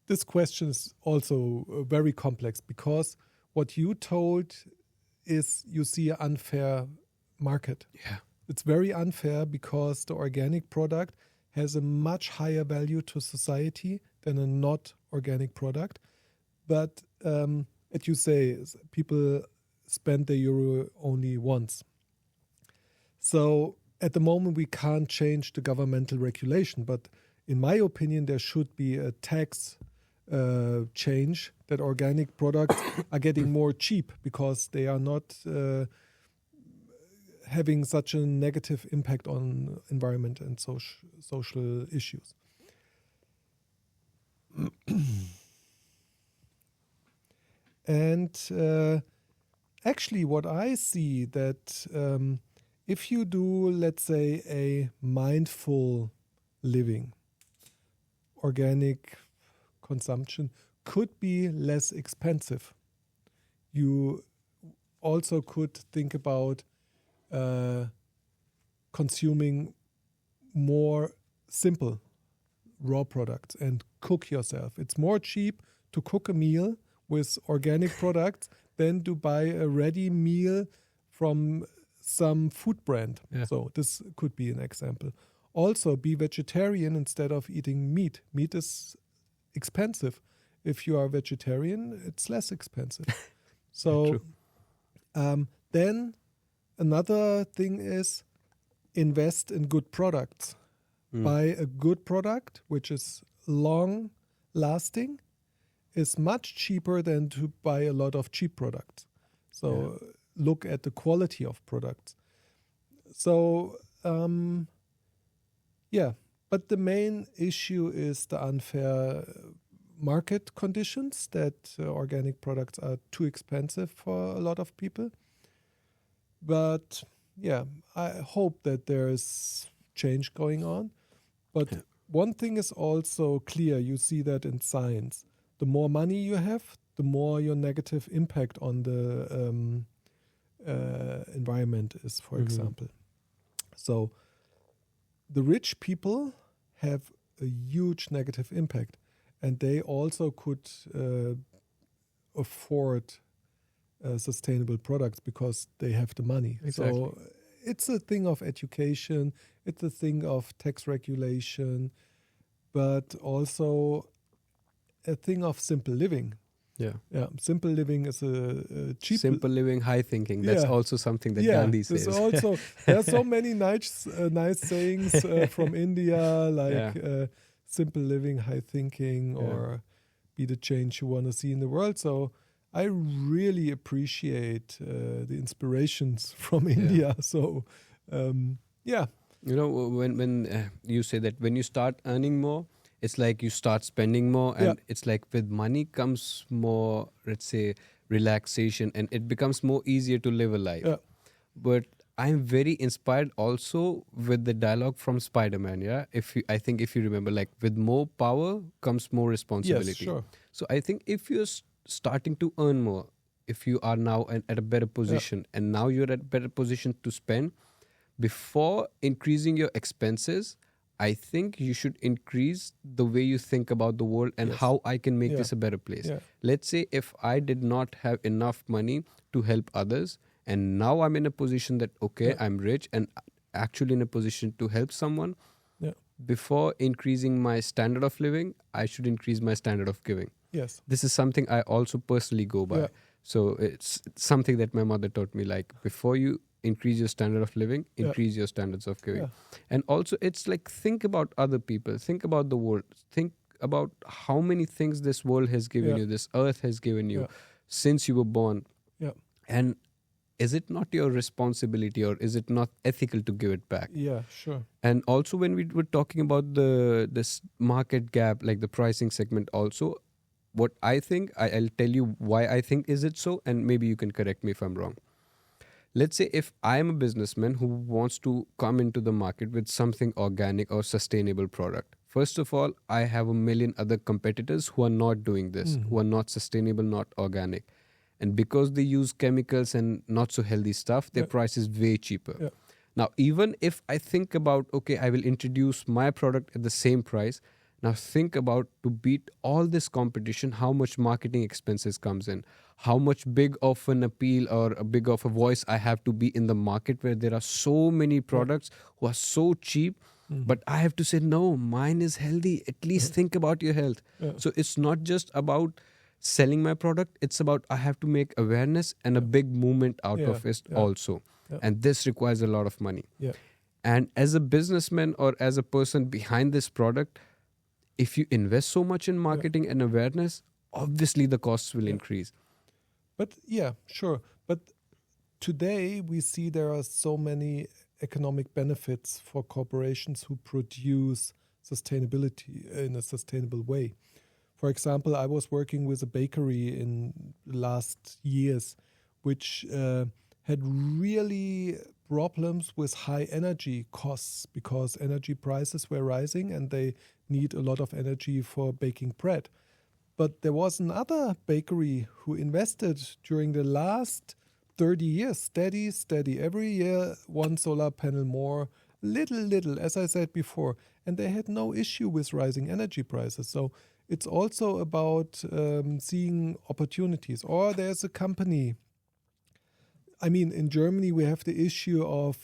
this question is also very complex because what you told is you see an unfair market. It's very unfair because the organic product has a much higher value to society than a not organic product. But as you say, people spend the euro only once. So at the moment, we can't change the governmental regulation. But in my opinion, there should be a tax change that organic products are getting more cheap because they are not having such a negative impact on environment and social issues. And actually what I see that if you do, let's say, a mindful living, organic consumption could be less expensive. You also could think about consuming more simple raw products and cook yourself. It's more cheap to cook a meal with organic products than to buy a ready meal from some food brand. So this could be an example. Also, be vegetarian instead of eating meat. Meat is expensive. If you are vegetarian, it's less expensive. So then another thing is invest in good products. Buy a good product, which is long lasting, is much cheaper than to buy a lot of cheap products. So look at the quality of products. So, but the main issue is the unfair market conditions that organic products are too expensive for a lot of people. But I hope that there is change going on. But one thing is also clear. You see that in science. The more money you have, the more your negative impact on the environment is, for example. So the rich people have a huge negative impact, and they also could afford sustainable products because they have the money. Exactly. So it's a thing of education. It's a thing of tax regulation. but also a thing of simple living. Yeah. Simple living is a cheap. Simple living, high thinking. That's also something that Gandhi says. There are so many nice sayings from India, like simple living, high thinking, or be the change you want to see in the world. So I really appreciate the inspirations from India. So, You know, when you say that when you start earning more, it's like you start spending more, and it's like with money comes more, let's say, relaxation, and it becomes more easier to live a life. Yeah. But I'm very inspired also with the dialogue from Spider-Man. Yeah, I think if you remember, like with more power comes more responsibility. Yes, sure. So I think if you're starting to earn more, if you are now at a better position, and now you're at a better position to spend, before increasing your expenses, I think you should increase the way you think about the world and how I can make this a better place. Yeah. Let's say if I did not have enough money to help others, and now I'm in a position that, I'm rich and actually in a position to help someone, before increasing my standard of living, I should increase my standard of giving. Yes. This is something I also personally go by. Yeah. So it's something that my mother taught me, like before you increase your standard of living, increase your standards of giving. And also it's like, think about other people, think about the world, think about how many things this world has given you, this earth has given you since you were born. And is it not your responsibility, or is it not ethical to give it back? Yeah, sure. And also when we were talking about this market gap, like the pricing segment also, what I think, I'll tell you why I think is it so, and maybe you can correct me if I'm wrong. Let's say if I'm a businessman who wants to come into the market with something organic or sustainable product. First of all, I have a million other competitors who are not doing this, who are not sustainable, not organic. And because they use chemicals and not so healthy stuff, their price is way cheaper. Now, even if I think about, I will introduce my product at the same price. Now think about, to beat all this competition, how much marketing expenses comes in, how much big of an appeal or a big of a voice I have to be in the market where there are so many products who are so cheap, but I have to say, no, mine is healthy. At least think about your health. So it's not just about selling my product, it's about I have to make awareness and a big movement out of it also. And this requires a lot of money. And as a businessman or as a person behind this product, if you invest so much in marketing and awareness, obviously the costs will increase. But sure. But today we see there are so many economic benefits for corporations who produce sustainability in a sustainable way. For example, I was working with a bakery in the last years, which had really problems with high energy costs because energy prices were rising and they need a lot of energy for baking bread. But there was another bakery who invested during the last 30 years, steady, every year, one solar panel more, little, as I said before. And they had no issue with rising energy prices. So it's also about seeing opportunities. Or there's a company. I mean, in Germany, we have the issue of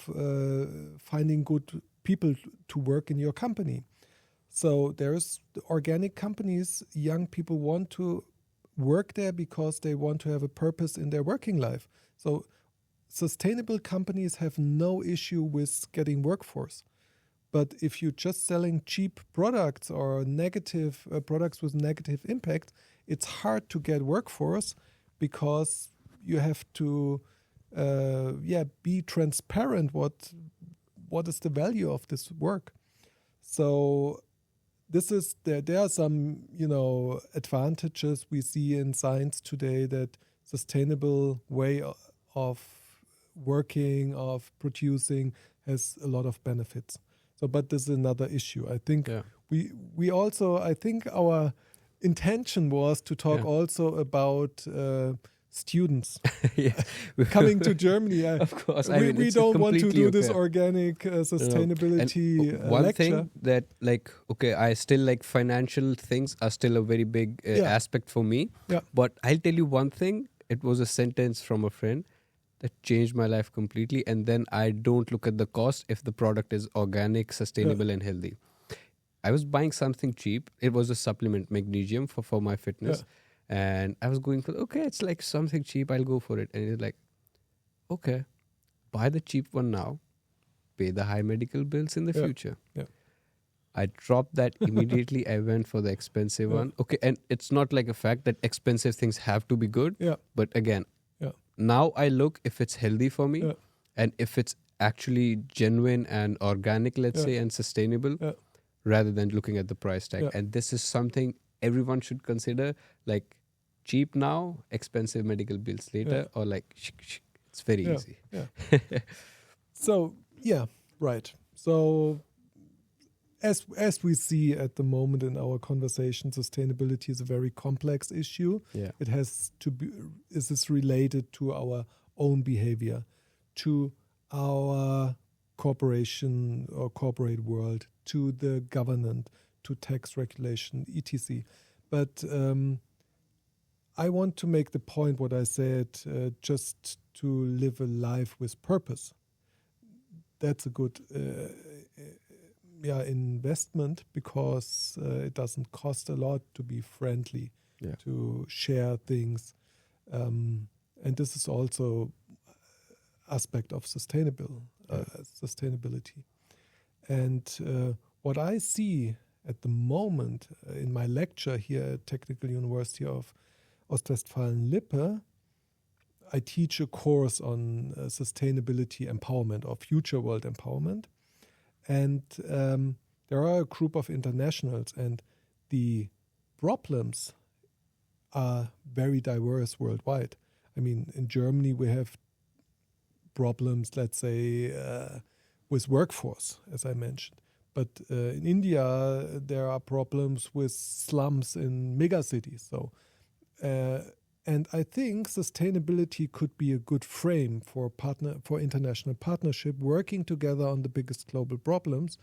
finding good people to work in your company. So there's organic companies, young people want to work there because they want to have a purpose in their working life. So sustainable companies have no issue with getting workforce. But if you're just selling cheap products or negative products with negative impact, it's hard to get workforce because you have to be transparent what is the value of this work. So this is there are some advantages we see in science today, that sustainable way of working, of producing has a lot of benefits. So but this is another issue. I think we also, I think our intention was to talk also about students coming to Germany. Of course, we don't want to do this organic sustainability one lecture. thing that, I still financial things are still a very big aspect for me. But I'll tell you one thing. It was a sentence from a friend that changed my life completely. And then I don't look at the cost if the product is organic, sustainable and healthy. I was buying something cheap. It was a supplement, magnesium for my fitness. And I was going for, okay, it's like something cheap. I'll go for it. And it's like, okay, buy the cheap one now, pay the high medical bills in the future. Yeah. I dropped that immediately. I went for the expensive one. Okay, and it's not like a fact that expensive things have to be good. Yeah. But again, now I look if it's healthy for me and if it's actually genuine and organic, let's say, and sustainable, rather than looking at the price tag. And this is something everyone should consider, like cheap now, expensive medical bills later, or like it's very easy. So, right. So, as we see at the moment in our conversation, sustainability is a very complex issue. It has to be, is this related to our own behavior, to our corporation or corporate world, to the government, to tax regulation, etc. But I want to make the point what I said, just to live a life with purpose. That's a good investment, because it doesn't cost a lot to be friendly, to share things. And this is also aspect of sustainability. And what I see at the moment in my lecture here at Technical University of Ostwestfalen-Lippe, I teach a course on sustainability empowerment or future world empowerment. And there are a group of internationals, and the problems are very diverse worldwide. I mean, in Germany, we have problems, let's say, with workforce, as I mentioned. But in India, there are problems with slums in megacities. So, and I think sustainability could be a good frame for international partnership, working together on the biggest global problems,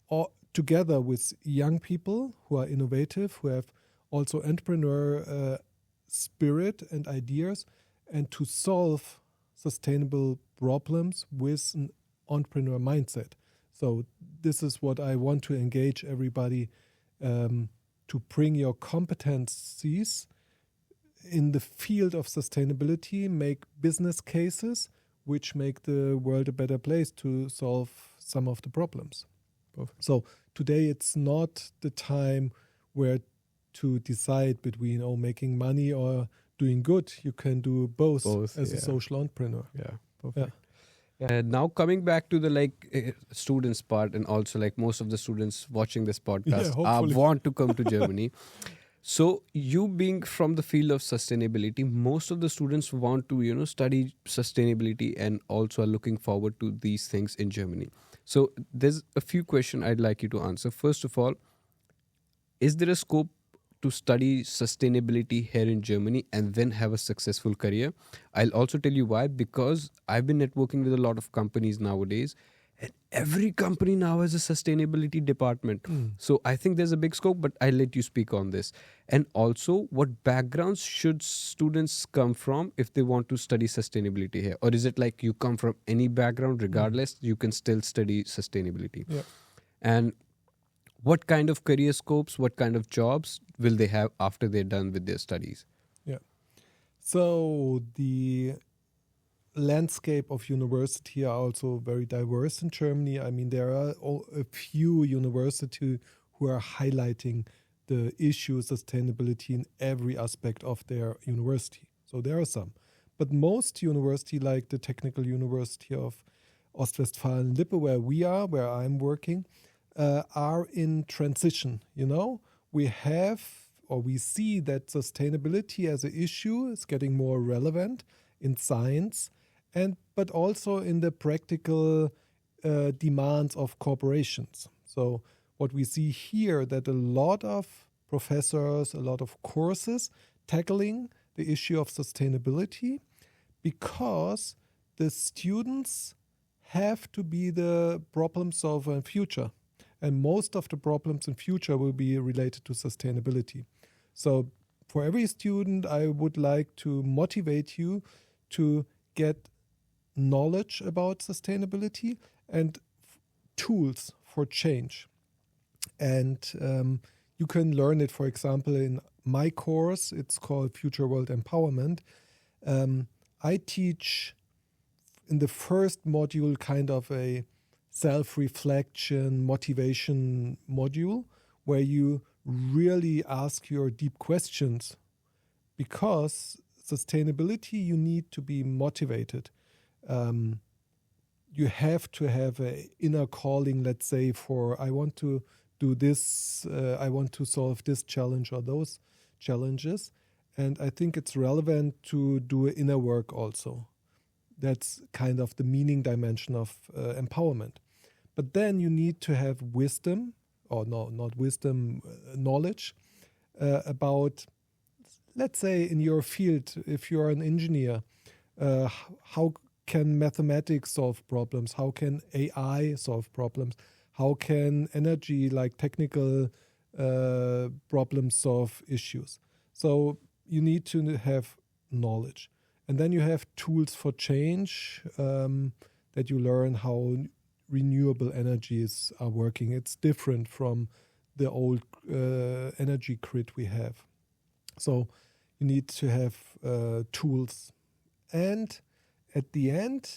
or together with young people who are innovative, who have also entrepreneur spirit and ideas, and to solve sustainable problems with an entrepreneur mindset. So this is what I want to engage everybody, to bring your competencies in the field of sustainability, make business cases which make the world a better place to solve some of the problems. Perfect. So today it's not the time where to decide between making money or doing good. You can do both as a social entrepreneur. Yeah, perfect. Now coming back to the students part, and also like most of the students watching this podcast want to come to Germany. So you being from the field of sustainability, most of the students want to, study sustainability and also are looking forward to these things in Germany. So there's a few questions I'd like you to answer. First of all, is there a scope to study sustainability here in Germany and then have a successful career? I'll also tell you why, because I've been networking with a lot of companies nowadays, and every company now has a sustainability department. So I think there's a big scope, but I'll let you speak on this. And also, what backgrounds should students come from if they want to study sustainability here? Or is it like you come from any background, regardless, you can still study sustainability? Yeah. And what kind of career scopes, what kind of jobs will they have after they're done with their studies? Yeah. So the landscape of university are also very diverse in Germany. I mean, there are a few universities who are highlighting the issue of sustainability in every aspect of their university. So there are some. But most universities, like the Technical University of Ostwestfalen-Lippe, where I'm working, are in transition. We see that sustainability as an issue is getting more relevant in science, but also in the practical demands of corporations. So what we see here, that a lot of professors, a lot of courses tackling the issue of sustainability, because the students have to be the problem solver in future. And most of the problems in future will be related to sustainability. So for every student, I would like to motivate you to get knowledge about sustainability and tools for change. And you can learn it, for example, in my course. It's called Future World Empowerment. I teach in the first module kind of a self-reflection, motivation module where you really ask your deep questions, because sustainability, you need to be motivated. You have to have an inner calling, let's say, for I want to do this, I want to solve this challenge or those challenges. And I think it's relevant to do inner work also. That's kind of the meaning dimension of empowerment. But then you need to have wisdom, or no, not wisdom, knowledge about, let's say, in your field, if you're an engineer, how can mathematics solve problems? How can AI solve problems? How can energy, like technical problems, solve issues? So you need to have knowledge. And then you have tools for change that you learn how renewable energies are working. It's different from the old energy grid we have. So you need to have tools. And at the end,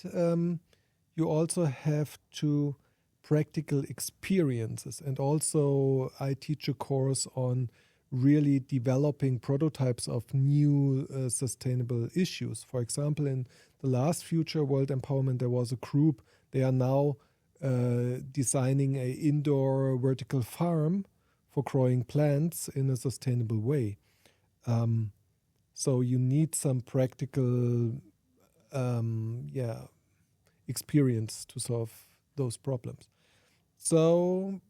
you also have to practical experiences. And also I teach a course on really developing prototypes of new sustainable issues. For example, in the last Future World Empowerment, there was a group. They are now designing an indoor vertical farm for growing plants in a sustainable way. So you need some practical experience to solve those problems. So,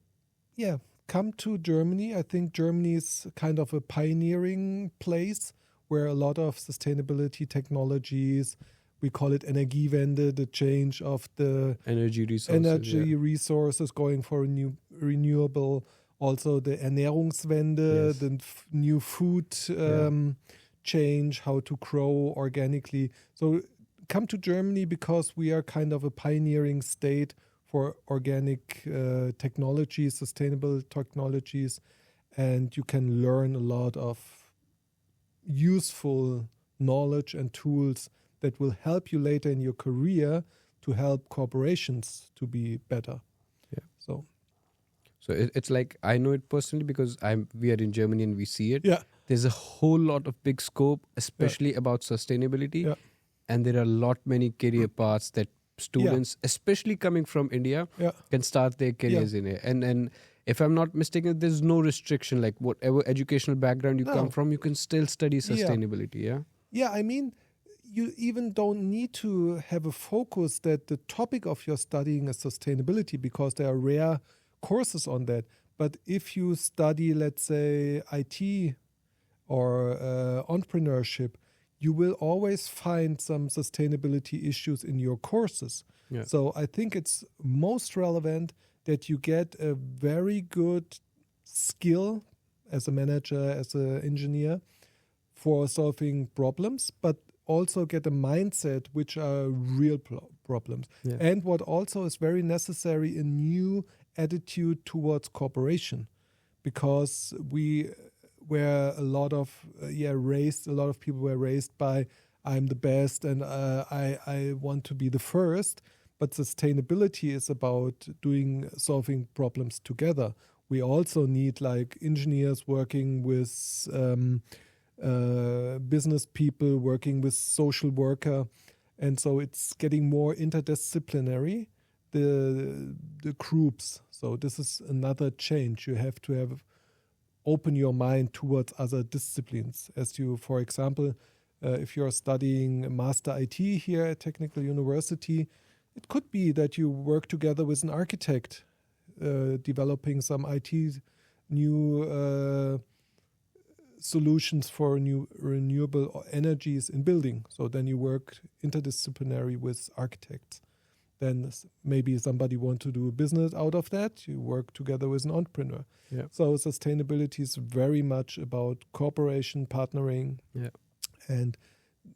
come to Germany. I think Germany is kind of a pioneering place where a lot of sustainability technologies, we call it Energiewende, the change of the energy resources, going for renewable, also the Ernährungswende, the new food change, how to grow organically. So come to Germany because we are kind of a pioneering state for organic technologies, sustainable technologies, and you can learn a lot of useful knowledge and tools that will help you later in your career to help corporations to be better. Yeah. So it's like, I know it personally because we are in Germany and we see it. Yeah. There's a whole lot of big scope, especially about sustainability. Yeah. And there are many career paths that students, especially coming from India, can start their careers in it. And if I'm not mistaken, there's no restriction, like whatever educational background you come from, you can still study sustainability, Yeah, I mean, you even don't need to have a focus that the topic of your studying is sustainability, because there are rare courses on that. But if you study, let's say, IT or entrepreneurship, you will always find some sustainability issues in your courses. Yeah. So I think it's most relevant that you get a very good skill as a manager, as an engineer, for solving problems, but also get a mindset which are real problems. Yeah. And what also is very necessary, a new attitude towards cooperation, because where a lot of people were raised by I'm the best and I want to be the first, but sustainability is about solving problems together. We also need like engineers working with business people, working with social worker, and so it's getting more interdisciplinary, the groups. So this is another change. You have to open your mind towards other disciplines. As you, for example, if you're studying Master IT here at Technical University, it could be that you work together with an architect, developing some IT new solutions for new renewable energies in building. So then you work interdisciplinary with architects. Then maybe somebody wants to do a business out of that. You work together with an entrepreneur. Yeah. So sustainability is very much about cooperation, partnering, and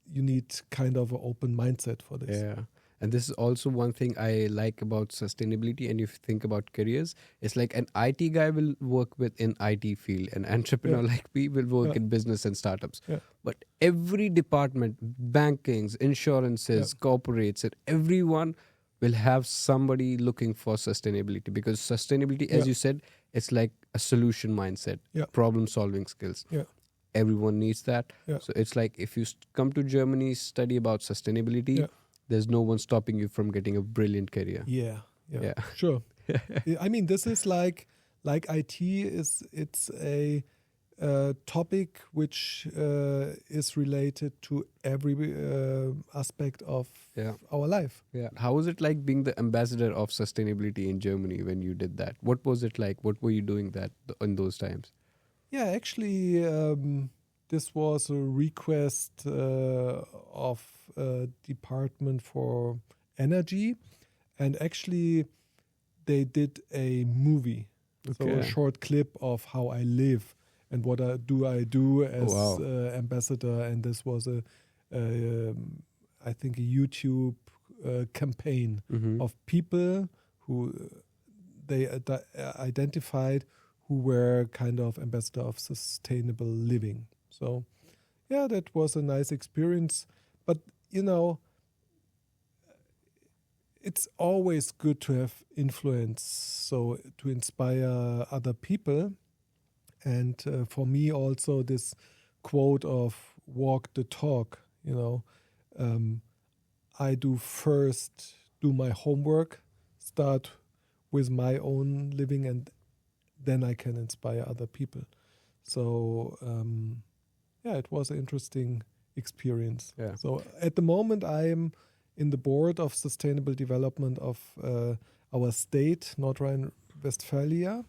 you need kind of an open mindset for this. Yeah, And this is also one thing I like about sustainability. And if you think about careers, it's like an IT guy will work within IT field, an entrepreneur like me will work in business and startups. But every department, bankings, insurances, corporates, and everyone will have somebody looking for sustainability, because sustainability, as you said, it's like a solution mindset, problem solving skills. Everyone needs that. So it's like if you come to Germany, study about sustainability, there's no one stopping you from getting a brilliant career. Sure. I mean, this is like IT it's a topic which is related to every aspect of our life. How was it like being the ambassador of sustainability in Germany when you did that? What was it like? What were you doing that in those times? Yeah, actually, this was a request of Department for Energy, and actually they did a movie, so a short clip of how I live and what I do as ambassador, and this was I think a YouTube campaign of people who they identified who were kind of ambassador of sustainable living. So, yeah, that was a nice experience. But, it's always good to have influence, so to inspire other people. And for me also this quote of walk the talk, I do my homework, start with my own living, and then I can inspire other people. So, it was an interesting experience. So at the moment, I am in the board of sustainable development of our state, North Rhine-Westphalia.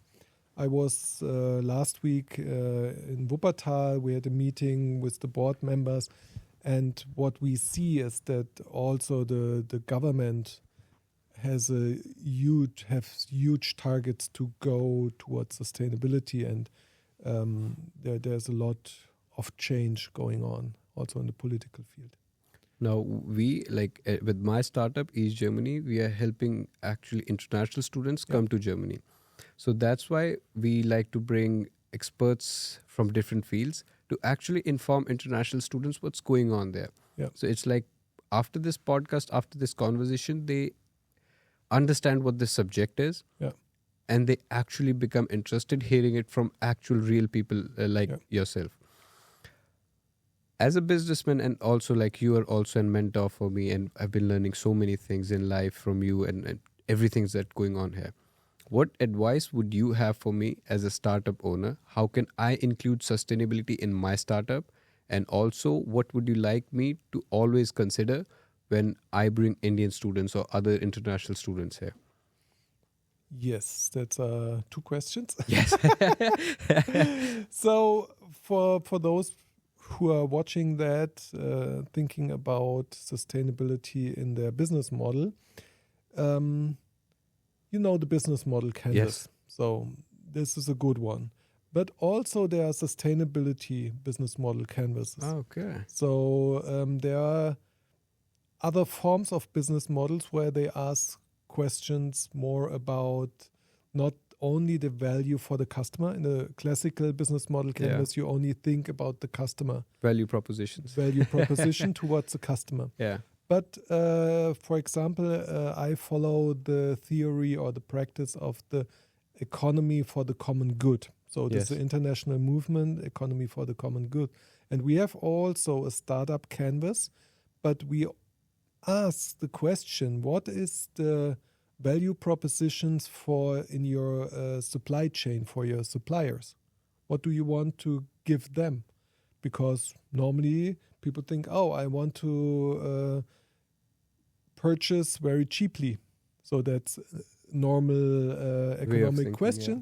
I was last week in Wuppertal. We had a meeting with the board members, and what we see is that also the government has huge targets to go towards sustainability, and there's a lot of change going on also in the political field. Now, we, with my startup, East Germany, we are helping actually international students come to Germany. So that's why we like to bring experts from different fields to actually inform international students what's going on there. So it's like after this podcast, after this conversation, they understand what the subject is, and they actually become interested hearing it from actual real people yourself. As a businessman, and also like you are also a mentor for me, and I've been learning so many things in life from you and everything that's going on here. What advice would you have for me as a startup owner? How can I include sustainability in my startup? And also, what would you like me to always consider when I bring Indian students or other international students here? Yes, that's 2 questions. Yes. So for those who are watching that, thinking about sustainability in their business model, the business model canvas. So this is a good one. But also there are sustainability business model canvases. Okay. So there are other forms of business models where they ask questions more about not only the value for the customer. In a classical business model canvas, you only think about the customer. Value propositions. Value proposition towards the customer. But for example, I follow the theory or the practice of the economy for the common good. So this is an international movement, economy for the common good. And we have also a startup canvas, but we ask the question, what is the value propositions in your supply chain for your suppliers? What do you want to give them? Because normally people think, I want to purchase very cheaply. So that's a normal economic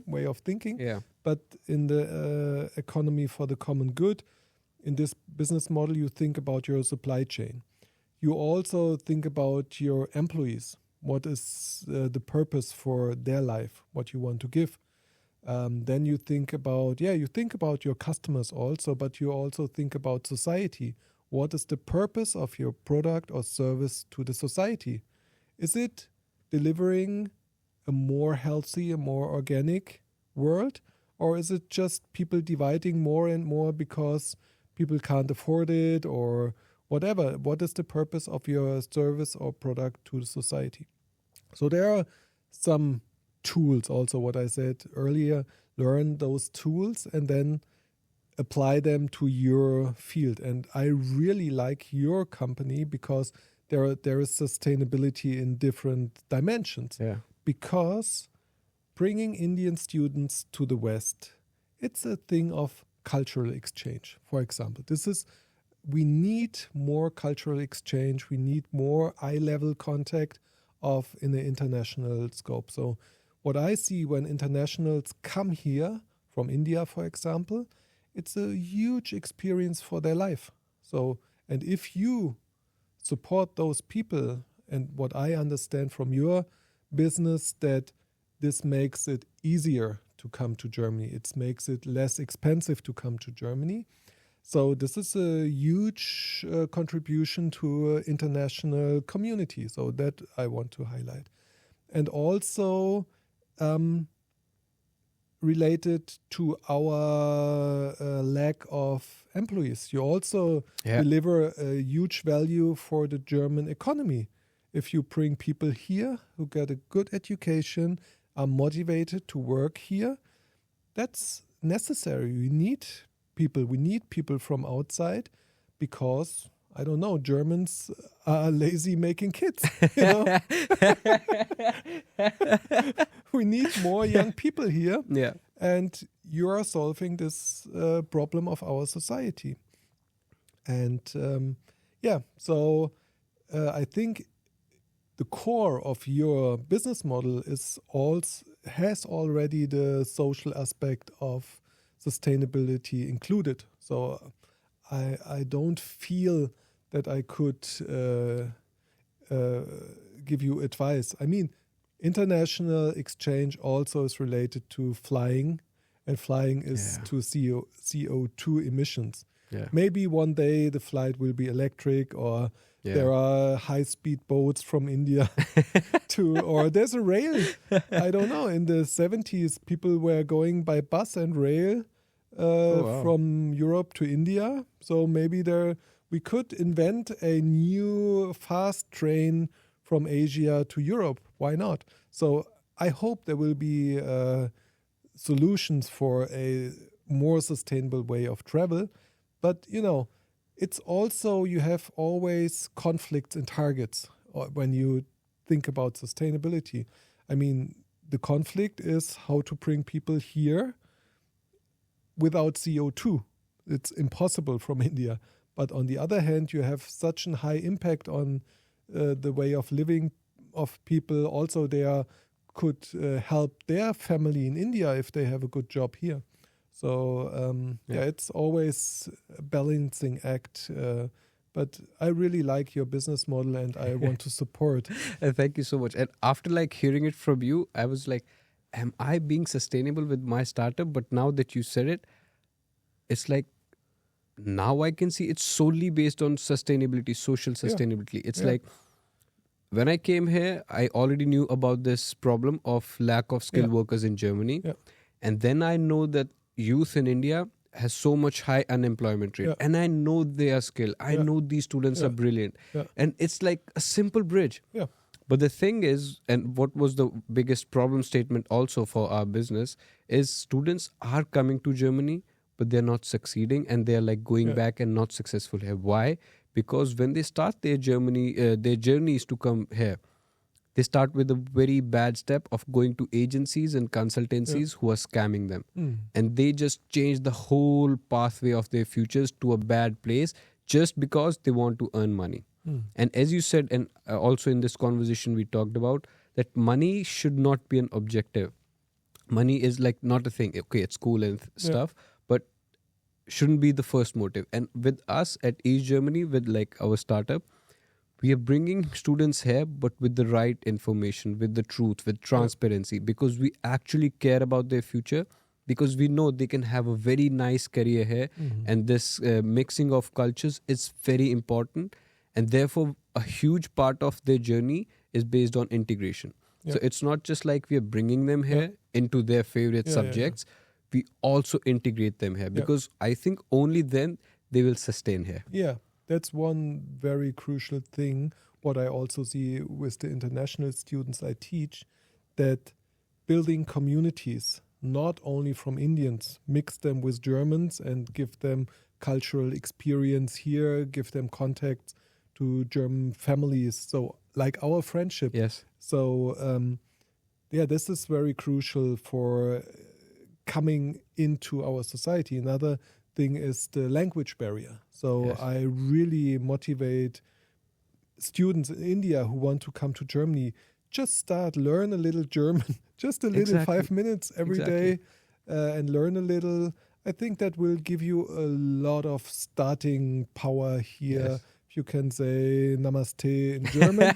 way of thinking. But in the economy for the common good, in this business model, you think about your supply chain. You also think about your employees. What is the purpose for their life? What you want to give? Then you think about, your customers also, but you also think about society. What is the purpose of your product or service to the society? Is it delivering a more healthy, a more organic world? Or is it just people dividing more and more because people can't afford it or whatever? What is the purpose of your service or product to the society? So there are some tools also, what I said earlier, learn those tools and then apply them to your field. And I really like your company because there is sustainability in different dimensions. Yeah. Because bringing Indian students to the West, it's a thing of cultural exchange, for example. We need more cultural exchange. We need more eye-level contact in the international scope. So what I see when internationals come here from India, for example, it's a huge experience for their life. So, and if you support those people, and what I understand from your business, that this makes it easier to come to Germany. It makes it less expensive to come to Germany. So this is a huge contribution to international community. So that I want to highlight. And also related to our lack of employees. You also deliver a huge value for the German economy. If you bring people here who get a good education, are motivated to work here, that's necessary. We need people from outside because, I don't know, Germans are lazy making kids. You know? We need more young people here. Yeah. And you are solving this problem of our society. And so I think the core of your business model has already the social aspect of sustainability included. So I don't feel that I could give you advice. I mean, international exchange also is related to flying, and flying is to CO2 emissions. Yeah. Maybe one day the flight will be electric, or there are high-speed boats from India or there's a rail. I don't know. In the 70s, people were going by bus and rail from Europe to India. So maybe we could invent a new fast train from Asia to Europe. Why not? So I hope there will be solutions for a more sustainable way of travel. But, it's also, you have always conflicts and targets when you think about sustainability. I mean, the conflict is how to bring people here without CO2. It's impossible from India. But on the other hand, you have such a high impact on the way of living of people. Also, they could help their family in India if they have a good job here. So, it's always a balancing act. But I really like your business model and I want to support. Thank you so much. And after hearing it from you, I was like, am I being sustainable with my startup? But now that you said it, it's like, now I can see it's solely based on sustainability, social sustainability. It's like, when I came here, I already knew about this problem of lack of skilled workers in Germany. Yeah. And then I know that youth in India has so much high unemployment rate. Yeah. And I know they are skilled. I know these students are brilliant. Yeah. And it's like a simple bridge. Yeah. But the thing is, and what was the biggest problem statement also for our business, is students are coming to Germany, but they're not succeeding and they're going back and not successful here. Why? Because when they start their journeys to come here, they start with a very bad step of going to agencies and consultancies who are scamming them. And they just change the whole pathway of their futures to a bad place just because they want to earn money. And as you said, and also in this conversation we talked about, that money should not be an objective. Money is not a thing. Okay, it's cool and stuff, but shouldn't be the first motive. And with us at East Germany, with our startup, we are bringing students here, but with the right information, with the truth, with transparency, because we actually care about their future, because we know they can have a very nice career here. And this mixing of cultures is very important. And therefore, a huge part of their journey is based on integration. Yeah. So it's not just like we are bringing them here into their favorite subjects. We also integrate them here because I think only then they will sustain here. Yeah, that's one very crucial thing. What I also see with the international students I teach, that building communities, not only from Indians, mix them with Germans and give them cultural experience here, give them contacts to German families. So like our friendship. Yes. So this is very crucial for coming into our society. Another thing is the language barrier. So I really motivate students in India who want to come to Germany, just learn a little German, just a little 5 minutes every day and learn a little. I think that will give you a lot of starting power here. Yes. You can say namaste in German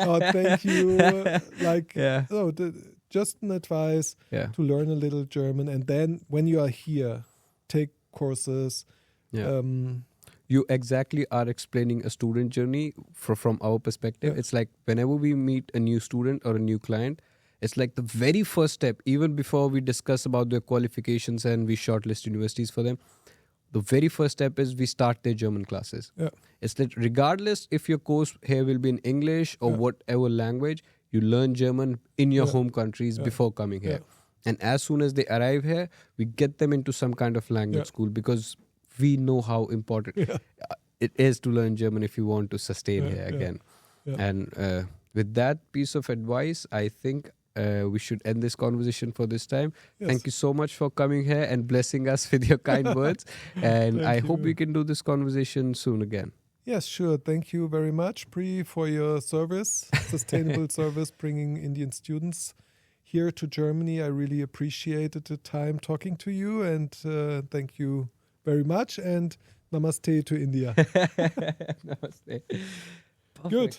or thank you. Just an advice to learn a little German. And then when you are here, take courses. Yeah. You exactly are explaining a student journey from our perspective. It's like whenever we meet a new student or a new client, it's like the very first step, even before we discuss about their qualifications and we shortlist universities for them, the very first step is we start their German classes. Yeah. It's that regardless if your course here will be in English or whatever language, you learn German in your home countries before coming here. And as soon as they arrive here, we get them into some kind of language school because we know how important it is to learn German if you want to sustain here again. And with that piece of advice, I think we should end this conversation for this time. Thank you so much for coming here and blessing us with your kind words. And I hope we can do this conversation soon again. Yes, sure. Thank you very much, Pri, for your service, sustainable service, bringing Indian students here to Germany. I really appreciated the time talking to you, and thank you very much. And namaste to India. Namaste. Perfect. Good.